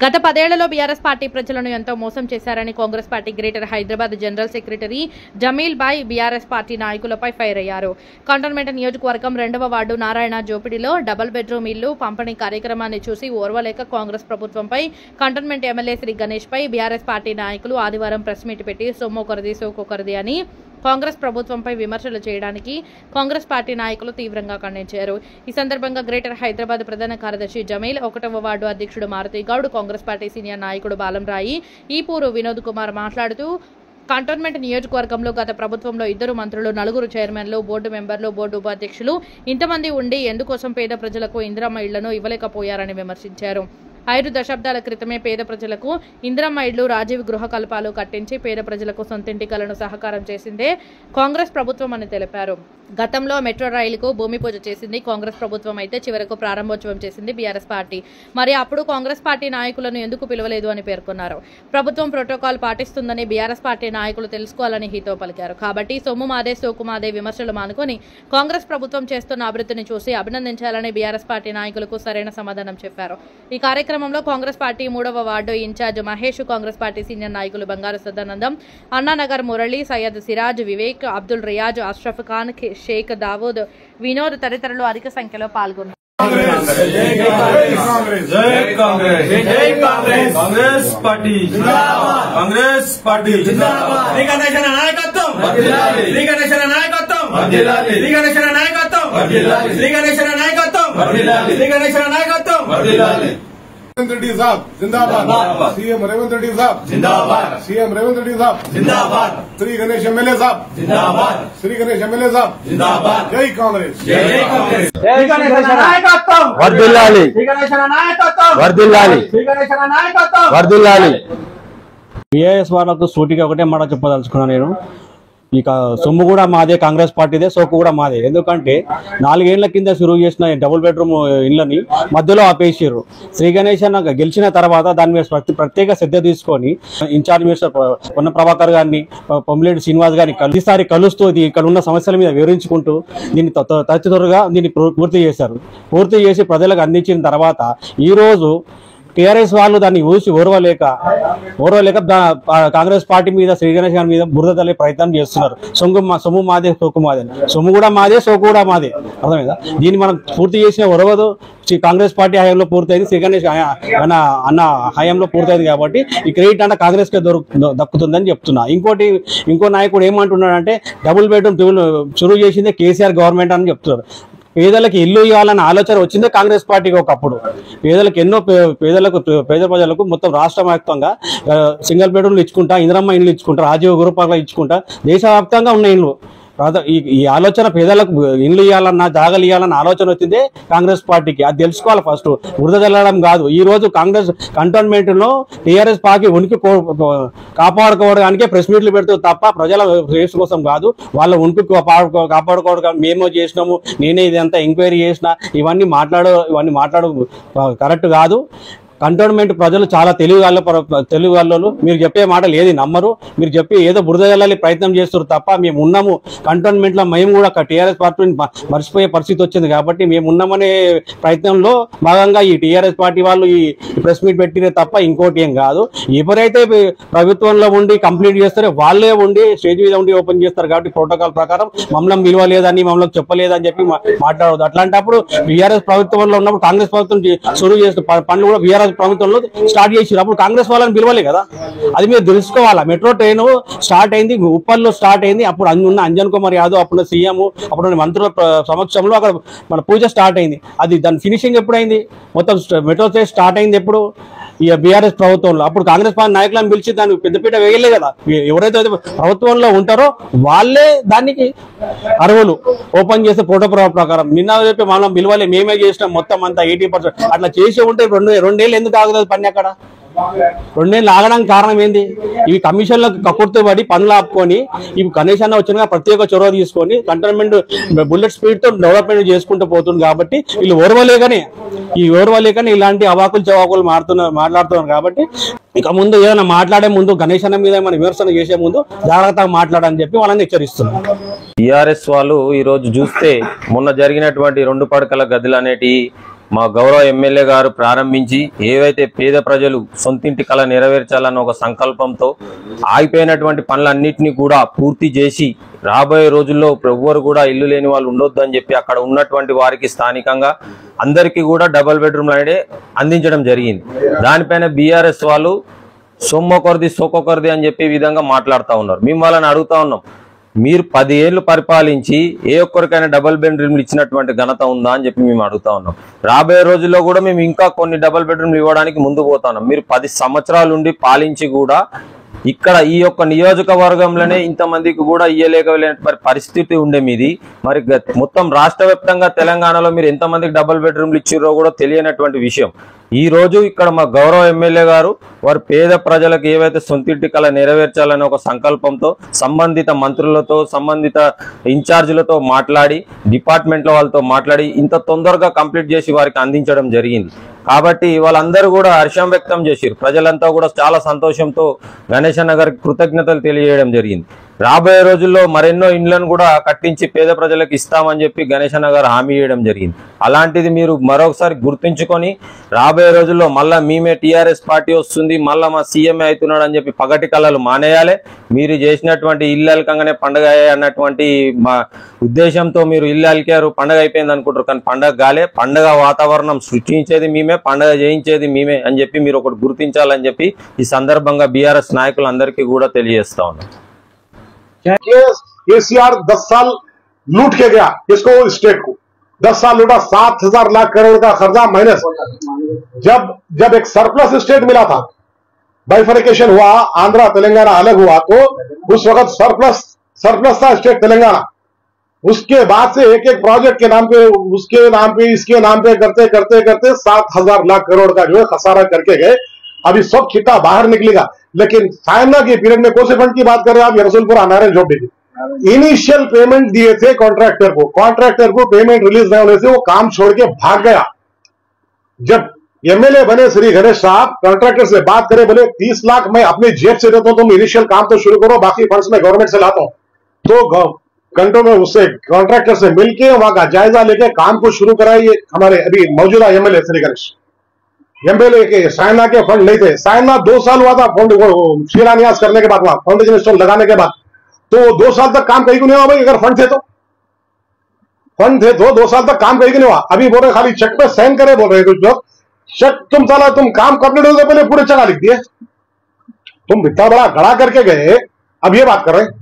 గత 10 ఏళ్లలో BRS party ప్రజలను ఎంతో మోసం చేశారని Congress party greater Hyderabad general secretary Jameel Bhai BRS party నాయకులపై ఫైర్ అయ్యారు. కంటోన్మెంట్ నియోజకవర్గం 2వ వార్డు నారాయణ జోపిడిలో డబుల్ బెడ్రూమ్ ఇల్లు పంపిణీ కార్యక్రమాన్ని చూసి ఓర్వలేక కాంగ్రెస్ ప్రభుత్వంపై కంటోన్మెంట్ ఎమ్మెల్యే శ్రీ గణేష్ పై బీఆర్ఎస్ పార్టీ నాయకులు ఆదివారం ప్రెస్ మీట్ పెట్టి సొమ్మొకరిది సోకొకరిది అని కాంగ్రెస్ ప్రభుత్వంపై విమర్శలు చేయడానికి కాంగ్రెస్ పార్టీ నాయకులు తీవ్రంగా ఖండించారు. ఈ సందర్భంగా గ్రేటర్ హైదరాబాద్ ప్రధాన కార్యదర్శి జమీల్, 1వ వార్డు అధ్యక్షుడు మారుతి గౌడ్, కాంగ్రెస్ పార్టీ సీనియర్ నాయకుడు బాలంరాయి, ఈపూరు వినోద్ కుమార్ మాట్లాడుతూ కంటోన్మెంట్ నియోజకవర్గంలో గత ప్రభుత్వంలో 2 మంత్రులు, 4 చైర్మన్లు, బోర్డు మెంబర్లు, బోర్డు ఉపాధ్యక్షులు ఇంతమంది ఉండి ఎందుకోసం పేద ప్రజలకు ఇందిరమ్మ ఇళ్లను ఇవ్వలేకపోయారని విమర్శించారు. 5 దశాబ్దాల క్రితమే పేద ప్రజలకు ఇందిరమ్మ ఇళ్లు, రాజీవ్ గృహ కల్పాలు కట్టించి పేద ప్రజలకు సొంతింటి కలను సహకారం చేసిందే కాంగ్రెస్ ప్రభుత్వం అని తెలిపారు. గతంలో మెట్రో రైలుకు భూమి పూజ చేసింది కాంగ్రెస్ ప్రభుత్వం అయితే చివరకు ప్రారంభోత్సవం చేసింది బీఆర్ఎస్ పార్టీ. మరి అప్పుడు కాంగ్రెస్ పార్టీ నాయకులను ఎందుకు పిలవలేదు అని పేర్కొన్నారు. ప్రభుత్వం ప్రోటోకాల్ పాటిస్తుందని బీఆర్ఎస్ పార్టీ నాయకులు తెలుసుకోవాలని హితో పలికారు. కాబట్టి సొమ్ము మాదే సోకు మాదే విమర్శలు మానుకొని కాంగ్రెస్ ప్రభుత్వం చేస్తున్న అభివృద్ధిని చూసి అభినందించాలని బీఆర్ఎస్ పార్టీ నాయకులకు సరైన సమాధానం చెప్పారు. ఈ కార్యక్రమంలో కాంగ్రెస్ పార్టీ 3వ ward incharge Mahesh, Congress party senior నాయకులు బంగారు సదానందం, అన్నానగర్ మురళి, సయ్యద్ సిరాజ్, వివేక్, అబ్దుల్ రియాజ్, అష్రఫ్ ఖాన్, షేక్ దావూద్, వినోద్ తదితరులు అధిక సంఖ్యలో పాల్గొన్నారు. रेवंत रेड्डी साहब जिंदाबाद, सीएम रेवंत रेड्डी साहब जिंदाबाद, सीएम रेवंत रेड्डी साहब जिंदाबाद, श्री गणेश एमएलए साहब जिंदाबाद, श्री गणेश एमएलए साहब जिंदाबाद, जय कांग्रेस, जय कांग्रेस, श्री गणेश नायकत्వం వర్ధిల్లాలి, श्री गणेश नायकत्వం వర్ధిల్లాలి, श्री गणेश नायकत्వం వర్ధిల్లాలి. బీఆర్ఎస్ వాళ్ళకు సూటిగా ఒకటే మాట చెప్పదలుచుకున్నాను నేను. ఇక సొమ్ము కూడా మాదే, కాంగ్రెస్ పార్టీదే, సోకు కూడా మాదే. ఎందుకంటే 4 ఏళ్ల కింద షురువు చేసిన డబుల్ బెడ్రూమ్ ఇళ్ళని మధ్యలో ఆపేసారు. శ్రీ గణేష్ అన్న గెలిచిన తర్వాత దాని మీద ప్రత్యేక శ్రద్ధ తీసుకొని ఇన్ఛార్జ్ మినిస్టర్ పొన్న ప్రభాకర్ గారిని, పొమ్మిలేటి శ్రీనివాస్ గారిని ప్రతిసారి కలుస్తూ ఇక్కడ ఉన్న సమస్యల మీద వివరించుకుంటూ దీన్ని తత్వరగా దీన్ని పూర్తి చేశారు. పూర్తి చేసి ప్రజలకు అందించిన తర్వాత ఈరోజు టీఆర్ఎస్ వాళ్ళు దాన్ని ఊసి ఓర్వలేక కాంగ్రెస్ పార్టీ మీద, శ్రీ గణేష్ గారి మీద బురద తల్లే ప్రయత్నం చేస్తున్నారు. సొమ్ము మాదే సోకు మాదే, సొమ్ము కూడా మాదే సోకు కూడా మాదే. అర్థమైందా? దీన్ని మనం పూర్తి చేసిన ఒరవదు కాంగ్రెస్ పార్టీ హయాంలో పూర్తయింది, శ్రీ గణేష్ అన్న హయాంలో పూర్తయింది. కాబట్టి ఈ క్రెడిట్ అంటే కాంగ్రెస్ కే దక్కుతుందని చెప్తున్నా. ఇంకో నాయకుడు ఏమంటున్నాడంటే డబుల్ బెడ్రూమ్ షురువు చేసిందే కేసీఆర్ గవర్నమెంట్ అని చెప్తున్నారు. పేదలకు ఇల్లు ఇవ్వాలన్న ఆలోచన వచ్చిందే కాంగ్రెస్ పార్టీకి ఒకప్పుడు. పేద ప్రజలకు మొత్తం రాష్ట్ర వ్యాప్తంగా సింగిల్ బెడ్రూమ్లు ఇచ్చుకుంటా, ఇందిరమ్మ ఇండ్లు ఇచ్చుకుంటా, రాజీవ్ గృహ ఇచ్చుకుంటా దేశవ్యాప్తంగా ఉన్న ఇండ్లు. ఈ ఆలోచన పేదలకు ఇండ్లు ఇవ్వాలన్నా, జాగాలు ఇవ్వాలన్న ఆలోచన వచ్చిందే కాంగ్రెస్ పార్టీకి. అది తెలుసుకోవాలి ఫస్ట్, వృధా చల్లడం కాదు. ఈ రోజు కాంగ్రెస్ కంటోన్మెంట్ లో టీఆర్ఎస్ పార్టీ ఉనికి కాపాడుకోవడానికే ప్రెస్ మీట్లు పెడుతూ తప్ప ప్రజల రేస్ కోసం కాదు. వాళ్ళ ఉనికి కాపాడుకోవడం మేమో చేసినాము, నేనే ఇదంతా ఎంక్వైరీ చేసిన, ఇవన్నీ మాట్లాడు కరెక్ట్ కాదు. కంటోన్మెంట్ ప్రజలు చాలా తెలుగు వాళ్ళు. మీరు చెప్పే మాటలు ఏది నమ్మరు. మీరు చెప్పి ఏదో బురద జల్లాలి ప్రయత్నం చేస్తారు తప్ప మేము ఉన్నాము కంటోన్మెంట్ లో, మేము కూడా టీఆర్ఎస్ పార్టీని మర్చిపోయే పరిస్థితి వచ్చింది. కాబట్టి మేము ఉన్నామనే ప్రయత్నంలో భాగంగా ఈ టీఆర్ఎస్ పార్టీ వాళ్ళు ఈ ప్రెస్ మీట్ పెట్టినే తప్ప ఇంకోటి ఏం కాదు. ఎవరైతే ప్రభుత్వంలో ఉండి కంప్లీట్ చేస్తారో వాళ్ళే ఉండి స్టేజ్ మీద ఉండి ఓపెన్ చేస్తారు. కాబట్టి ప్రోటోకాల్ ప్రకారం మమ్మల్ని పిలవలేదని, మమ్మల్ని చెప్పలేదని చెప్పి మాట్లాడదు. అట్లాంటప్పుడు బీఆర్ఎస్ ప్రభుత్వంలో ఉన్నప్పుడు కాంగ్రెస్ ప్రభుత్వం షురువు చేసిన పనులు కూడా బీఆర్ఎస్ ప్రభుత్వంలో స్టార్ట్ చేసి అప్పుడు కాంగ్రెస్ వాళ్ళని పిలవలే కదా. అది మీరు తెలుసుకోవాలా. మెట్రో ట్రైన్ స్టార్ట్ అయింది, ఉప్పల్లో స్టార్ట్ అయింది. అప్పుడు ఉన్న అంజన్ కుమార్ యాదవ్, అప్పుడు సీఎం, అప్పుడు మంత్రుల సమక్షంలో అక్కడ మన పూజ స్టార్ట్ అయింది. అది దాని ఫినిషింగ్ ఎప్పుడైంది? మొత్తం మెట్రో ట్రైన్ స్టార్ట్ అయింది ఎప్పుడు? ఈ బీఆర్ఎస్ ప్రభుత్వంలో. అప్పుడు కాంగ్రెస్ పార్టీ నాయకులను పిలిచి దాన్ని పెద్దపీట వేయలే కదా. ఎవరైతే ప్రభుత్వంలో ఉంటారో వాళ్ళే దానికి అర్హులు. ఓపెన్ చేసే ప్రోటోకాల్ ప్రకారం నిన్న చెప్పి మనం పిలవాలి, మేమే చేసినాం మొత్తం అంతా 80%. అట్లా చేసి ఉంటే 2 ఏళ్ళు ఎందుకు ఆగుతుంది పని? అక్కడ 2 ఏళ్ళు ఆగడానికి కారణం ఏంది? ఇవి కమిషన్లకు కక్కుర్తు పడి పనులు ఆపుకొని ఇవి గణేష్ అన్న వచ్చిన ప్రత్యేక చొరవ తీసుకొని కంటోన్మెంట్ బుల్లెట్ స్పీడ్ తో డెవలప్మెంట్ చేసుకుంటూ పోతుంది. కాబట్టి వీళ్ళు ఓర్వలేకనే ఇలాంటి అవాకులు చవాకులు మాట్లాడుతున్నారు. కాబట్టి ఇక ముందు ఏదైనా మాట్లాడే ముందు, గణేష్ అన్న మీద ఏమైనా విమర్శన చేసే ముందు జాగ్రత్తగా మాట్లాడని చెప్పి వాళ్ళని హెచ్చరిస్తున్నారు. టీఆర్ఎస్ వాళ్ళు ఈ రోజు చూస్తే మొన్న జరిగినటువంటి 2 పడకల గదులు అనేటి మా గౌరవ ఎమ్మెల్యే గారు ప్రారంభించి ఏవైతే పేద ప్రజలు సొంతింటి కళ నెరవేర్చాలన్న ఒక సంకల్పంతో ఆగిపోయినటువంటి పనులన్నింటినీ కూడా పూర్తి చేసి రాబోయే రోజుల్లో ఎవ్వరు కూడా ఇల్లు లేని వాళ్ళు ఉండొద్దు అని చెప్పి అక్కడ ఉన్నటువంటి వారికి స్థానికంగా అందరికీ కూడా డబుల్ బెడ్రూమ్లు అనేది అందించడం జరిగింది. దానిపైన బీఆర్ఎస్ వాళ్ళు సొమ్మొకరిది సోకొకరిది అని చెప్పి విధంగా మాట్లాడుతూ ఉన్నారు. మేము వాళ్ళని అడుగుతా ఉన్నాం, మీరు 10 ఏళ్లు పరిపాలించి ఏ ఒక్కరికైనా డబుల్ బెడ్రూమ్లు ఇచ్చినటువంటి ఘనత ఉందా అని చెప్పి మేము అడుగుతా ఉన్నాం. రాబోయే రోజుల్లో కూడా మేము ఇంకా కొన్ని డబుల్ బెడ్రూమ్లు ఇవ్వడానికి ముందు పోతా ఉన్నాం. మీరు 10 సంవత్సరాల నుండి పాలించి కూడా ఇక్కడ ఈ యొక్క నియోజకవర్గంలోనే ఇంతమందికి కూడా ఇయ్యలేక పరిస్థితి ఉండే మీది. మరి మొత్తం రాష్ట్ర వ్యాప్తంగా తెలంగాణలో మీరు ఎంతమందికి డబుల్ బెడ్రూమ్లు ఇచ్చిర్రో కూడా తెలియనటువంటి విషయం. ఈ రోజు ఇక్కడ మా గౌరవ ఎమ్మెల్యే గారు వారు పేద ప్రజలకు ఏవైతే సొంతింటి కళ నెరవేర్చాలనే ఒక సంకల్పంతో సంబంధిత మంత్రులతో సంబంధిత ఇన్ఛార్జీలతో మాట్లాడి డిపార్ట్మెంట్ల వాళ్ళతో మాట్లాడి ఇంత తొందరగా కంప్లీట్ చేసి వారికి అందించడం జరిగింది. కాబట్టి వాళ్ళందరూ కూడా హర్షం వ్యక్తం చేశారు. ప్రజలంతా కూడా చాలా సంతోషంతో గణేష్ అన్న గారికి కృతజ్ఞతలు తెలియజేయడం జరిగింది. రాబోయే రోజుల్లో మరెన్నో ఇండ్లను కూడా కట్టించి పేద ప్రజలకు ఇస్తామని చెప్పి గణేష్ అన్న గారు హామీ ఇవ్వడం జరిగింది. అలాంటిది మీరు మరొకసారి గుర్తుంచుకొని రాబోయే రోజుల్లో మళ్ళా మేమే టీఆర్ఎస్ పార్టీ వస్తుంది, మళ్ళా మా సీఎంఏ అవుతున్నాడు అని చెప్పి పగటి కళలు మానేయాలి. మీరు చేసినటువంటి ఇల్లు అలకంగానే పండుగ అన్నటువంటి మా ఉద్దేశంతో మీరు ఇల్లు అలికారు, పండుగ అయిపోయింది అనుకుంటారు. కానీ పండుగ గాలే, పండుగ వాతావరణం సృష్టించేది మేమే, పండుగ చేయించేది మేమే అని చెప్పి మీరు ఒకటి గుర్తించాలని చెప్పి ఈ సందర్భంగా బీఆర్ఎస్ నాయకులందరికీ కూడా తెలియజేస్తా ఉన్నాం. केसीआर 10 साल लूट के गया इसको स्टेट को 10 साल लूटा 7,000 लाख करोड़ का खर्चा माइनस। जब एक सरप्लस स्टेट मिला था, बाइफर्केशन हुआ, आंध्रा तेलंगाना अलग हुआ, तो उस वक्त सरप्लस था स्टेट तेलंगाना। उसके बाद से एक एक प्रोजेक्ट के नाम पे, उसके नाम पे, इसके नाम पे करते करते करते 7,000 लाख करोड़ का जो है खसारा करके गए। अभी सब चिट्टा बाहर निकलेगा। लेकिन साइना के पीरियड में कौन से फंड की बात कर रहे हैं आप? रसूलपुर नारायण झोपड़ी की इनिशियल पेमेंट दिए थे कॉन्ट्रैक्टर को पेमेंट रिलीज नहीं होने से वो काम छोड़ के भाग गया। जब एमएलए बने श्री गणेश साहब, कॉन्ट्रैक्टर से बात करे, बोले 30 लाख मैं अपने जेब से देता हूं, तुम इनिशियल काम तो शुरू करो, बाकी फंड्स में गवर्नमेंट से लाता हूं। तो घंटों में उससे कॉन्ट्रैक्टर से मिलकर वहां का जायजा लेके काम को शुरू कराइए। हमारे अभी मौजूदा एमएलए श्री गणेश, एमएलए के साइना के फंड नहीं थे। साइना 2 साल हुआ था फंड शिलान्यास करने के बाद, वहां फाउंडेशन स्टोन लगाने के बाद, तो 2 साल तक काम कहीं को नहीं हुआ भाई। अगर फंड थे तो 2 साल तक काम कहीं को नहीं हुआ। अभी बोल रहे खाली चेक पे साइन करे, बोल रहे कुछ लोग। चेक तुम साला तुम काम कंप्लीट होने से पहले पूरे चेक लिख दिए। तुम इतना बड़ा खड़ा करके गए, अब ये बात कर रहे हैं।